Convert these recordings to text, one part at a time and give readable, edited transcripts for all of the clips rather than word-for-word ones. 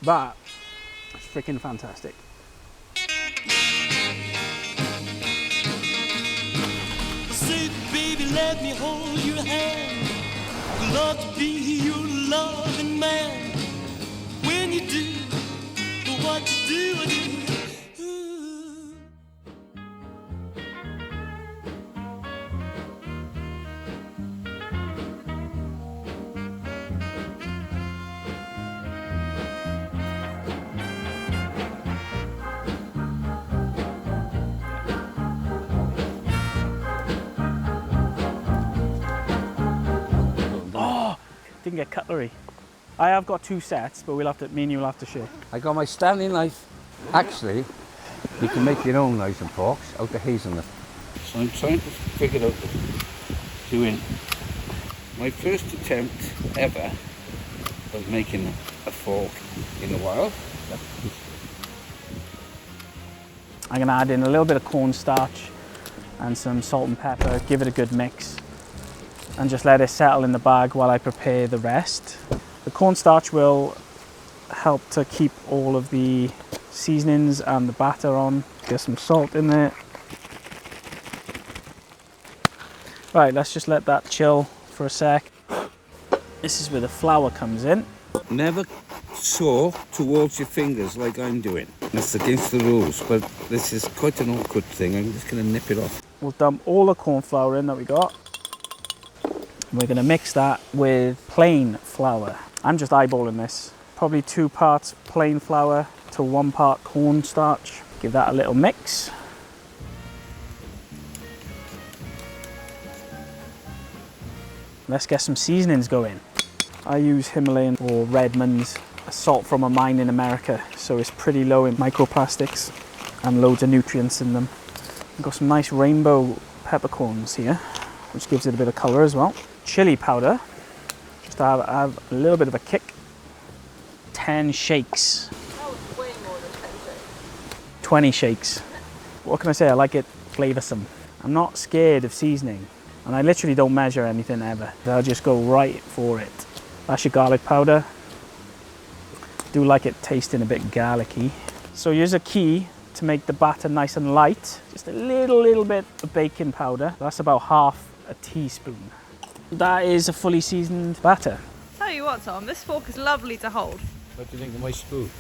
That is freaking fantastic. Say, baby, let me hold your hand. I'd love to be your loving man. When you do what you do, I do. Ooh. Didn't get cutlery. I have got 2 sets, but me and you will have to share. I got my Stanley knife. Actually, you can make your own knives and forks out of hazelnut. So I'm trying to figure out doing my first attempt ever of making a fork in the wild. I'm gonna add in a little bit of cornstarch and some salt and pepper, give it a good mix, and just let it settle in the bag while I prepare the rest. The cornstarch will help to keep all of the seasonings and the batter on. Get some salt in there. Right, let's just let that chill for a sec. This is where the flour comes in. Never saw towards your fingers like I'm doing. That's against the rules, but this is quite an awkward thing. I'm just going to nip it off. We'll dump all the corn flour in that we got. We're going to mix that with plain flour. I'm just eyeballing this. Probably 2 parts plain flour to 1 part cornstarch. Give that a little mix. Let's get some seasonings going. I use Himalayan or Redmond's, a salt from a mine in America, so it's pretty low in microplastics and loads of nutrients in them. I've got some nice rainbow peppercorns here, which gives it a bit of colour as well. Chili powder, just to have a little bit of a kick. 10 shakes. That was way more than 10 shakes. 20 shakes. What can I say? I like it flavoursome. I'm not scared of seasoning, and I literally don't measure anything ever. I'll just go right for it. That's your garlic powder. Do like it tasting a bit garlicky. So here's a key to make the batter nice and light. Just a little bit of baking powder. That's about half a teaspoon. That is a fully seasoned batter. Tell you what, Tom, this fork is lovely to hold. What do you think of my spoon?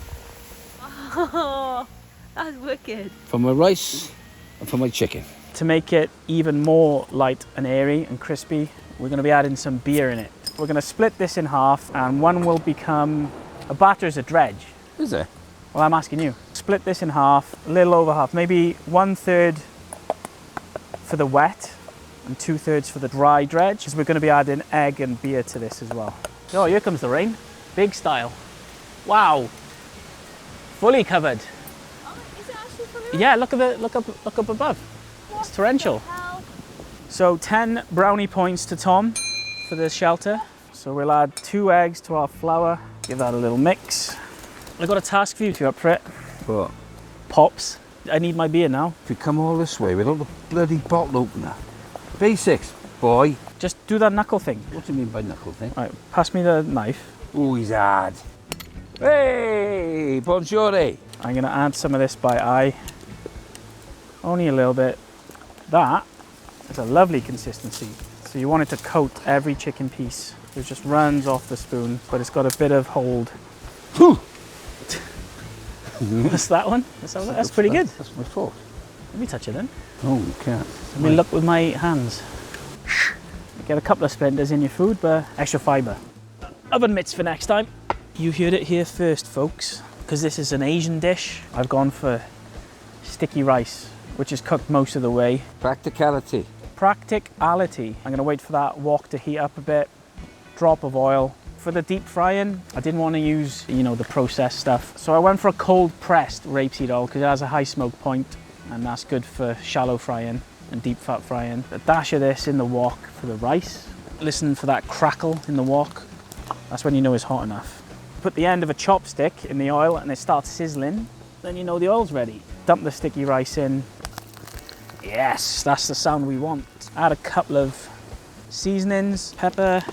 Oh, that's wicked. For my rice and for my chicken. To make it even more light and airy and crispy, we're going to be adding some beer in it. We're going to split this in half, and one will become a batter as a dredge. Is it? Well, I'm asking you. Split this in half, a little over half, maybe 1/3 for the wet and 2/3 for the dry dredge, because we're going to be adding egg and beer to this as well. Oh, here comes the rain. Big style. Wow. Fully covered. Oh, is it actually fully? Yeah, look up above. It's torrential. So 10 brownie points to Tom for the shelter. So we'll add 2 eggs to our flour. Give that a little mix. I've got a task for you if you're up for it. What? Pops. I need my beer now. If you come all this way without the bloody bottle opener. Basics, boy. Just do that knuckle thing. What do you mean by knuckle thing? Right, pass me the knife. Oh, he's hard. Hey, bonjour. I'm gonna add some of this by eye. Only a little bit. That is a lovely consistency. So you want it to coat every chicken piece. It just runs off the spoon, but it's got a bit of hold. That's that one? That's pretty good. That's my fault. Let me touch it then. Oh, you can't. Let me look with my hands. Get a couple of splinters in your food, but extra fibre. Oven mitts for next time. You heard it here first, folks. Because this is an Asian dish, I've gone for sticky rice, which is cooked most of the way. Practicality. Practicality. I'm gonna wait for that wok to heat up a bit. Drop of oil. For the deep frying, I didn't want to use, the processed stuff. So I went for a cold pressed rapeseed oil because it has a high smoke point, and that's good for shallow frying and deep fat frying. A dash of this in the wok for the rice. Listen for that crackle in the wok. That's when you know it's hot enough. Put the end of a chopstick in the oil and it starts sizzling, then you know the oil's ready. Dump the sticky rice in. Yes, that's the sound we want. Add a couple of seasonings, pepper,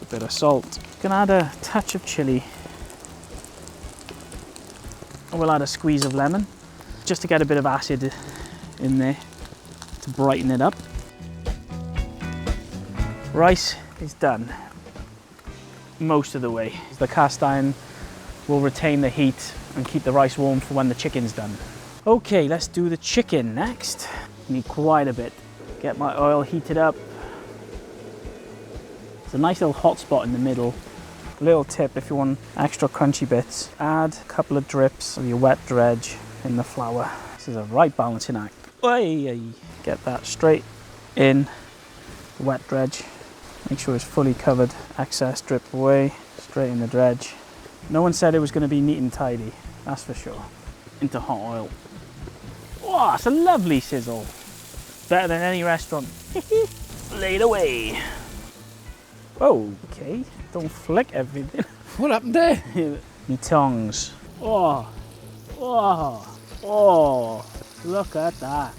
a bit of salt. You can add a touch of chili. we'll add a squeeze of lemon, just to get a bit of acid in there to brighten it up. Rice is done most of the way. The cast iron will retain the heat and keep the rice warm for when the chicken's done. Okay, let's do the chicken next. Need quite a bit. Get my oil heated up. It's a nice little hot spot in the middle. Little tip if you want extra crunchy bits, add a couple of drips of your wet dredge in the flour. This is a right balancing act. Get that straight in the wet dredge. Make sure it's fully covered. Excess drip away, straight in the dredge. No one said it was going to be neat and tidy, that's for sure. Into hot oil. Oh, it's a lovely sizzle. Better than any restaurant. Laid away. Oh, okay. Don't flick everything. What happened there? Me tongs. Oh, oh, oh. Look at that.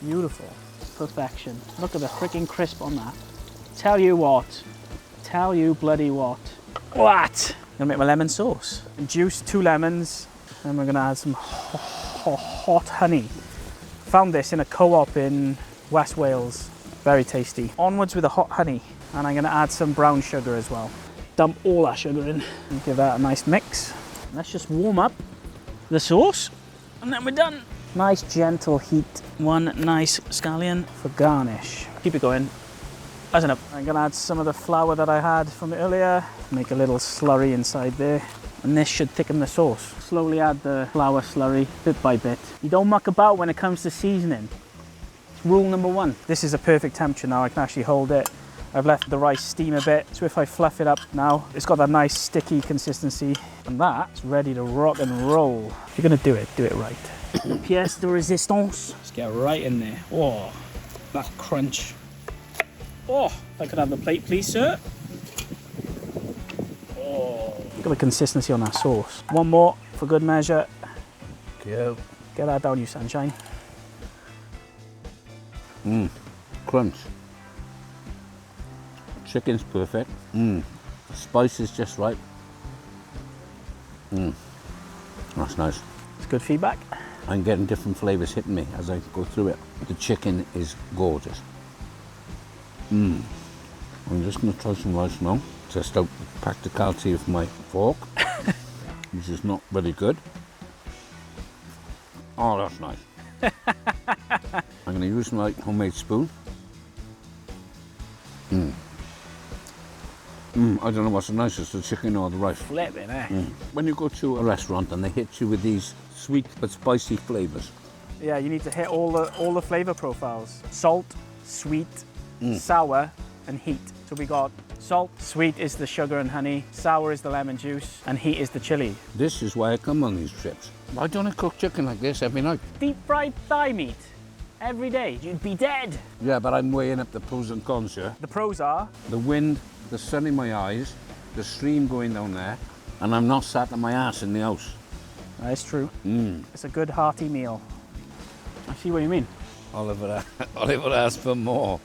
Beautiful. Perfection. Look at the freaking crisp on that. Tell you what. Tell you bloody what. What? I'm gonna make my lemon sauce. Juice 2 lemons. And we're gonna add some hot honey. Found this in a co-op in West Wales. Very tasty. Onwards with the hot honey. And I'm gonna add some brown sugar as well. Dump all that sugar in and give that a nice mix. Let's just warm up the sauce and then we're done. Nice gentle heat. One nice scallion for garnish. Keep it going. That's enough. I'm gonna add some of the flour that I had from earlier. Make a little slurry inside there. And this should thicken the sauce. Slowly add the flour slurry bit by bit. You don't muck about when it comes to seasoning. It's rule number 1. This is a perfect temperature now. I can actually hold it. I've let the rice steam a bit, so if I fluff it up now, it's got that nice sticky consistency, and that's ready to rock and roll. If you're gonna do it right. Pièce de résistance. Let's get right in there. Oh, that crunch. Oh, if I could have the plate, please, sir. Oh, look at the consistency on that sauce. One more for good measure. Go. Get that down, you sunshine. Crunch. Chicken's perfect. The spice is just right. That's nice. It's good feedback. I'm getting different flavours hitting me as I go through it. The chicken is gorgeous. I'm just going to try some rice now. Test out the practicality of my fork, which is not very good. Oh, that's nice. I'm going to use my homemade spoon. I don't know what's the nicest, the chicken or the rice. Flipping, eh? When you go to a restaurant and they hit you with these sweet but spicy flavours. Yeah, you need to hit all the flavour profiles. Salt, sweet, sour, and heat. So we got salt, sweet is the sugar and honey, sour is the lemon juice, and heat is the chilli. This is why I come on these trips. Why don't I cook chicken like this every night? Deep fried thigh meat every day. You'd be dead. Yeah, but I'm weighing up the pros and cons here. The pros are The wind, the sun in my eyes, the stream going down there, and I'm not sat on my ass in the house. that's true. It's a good hearty meal. I see what you mean. Oliver asked for more.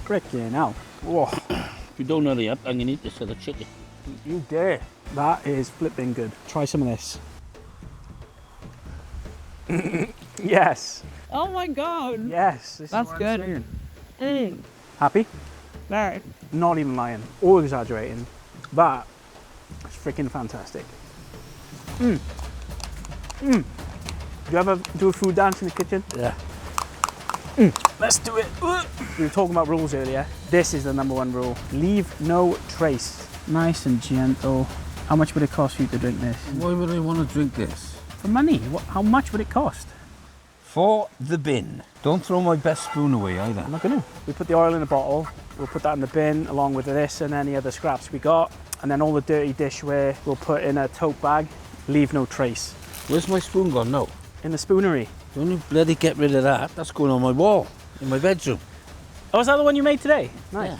Freaking hell. Whoa. If you don't hurry up, I'm going to eat this other chicken. You dare. That is flipping good. Try some of this. Yes. Oh my god. Yes. This is That's what I'm good. saying. Happy? Very. Not even lying. Or exaggerating. That is freaking fantastic. Do you ever do a food dance in the kitchen? Yeah. Let's do it. We were talking about rules earlier. This is the #1 rule. Leave no trace. Nice and gentle. How much would it cost you to drink this? Why would I want to drink this? For money. How much would it cost? For the bin. Don't throw my best spoon away either. I'm not gonna. We put the oil in a bottle. We'll put that in the bin along with this and any other scraps we got. And then all the dirty dishware we'll put in a tote bag. Leave no trace. Where's my spoon gone now? In the spoonery. Don't you bloody get rid of that. That's going on my wall in my bedroom. Oh, is that the one you made today? Nice. Yeah.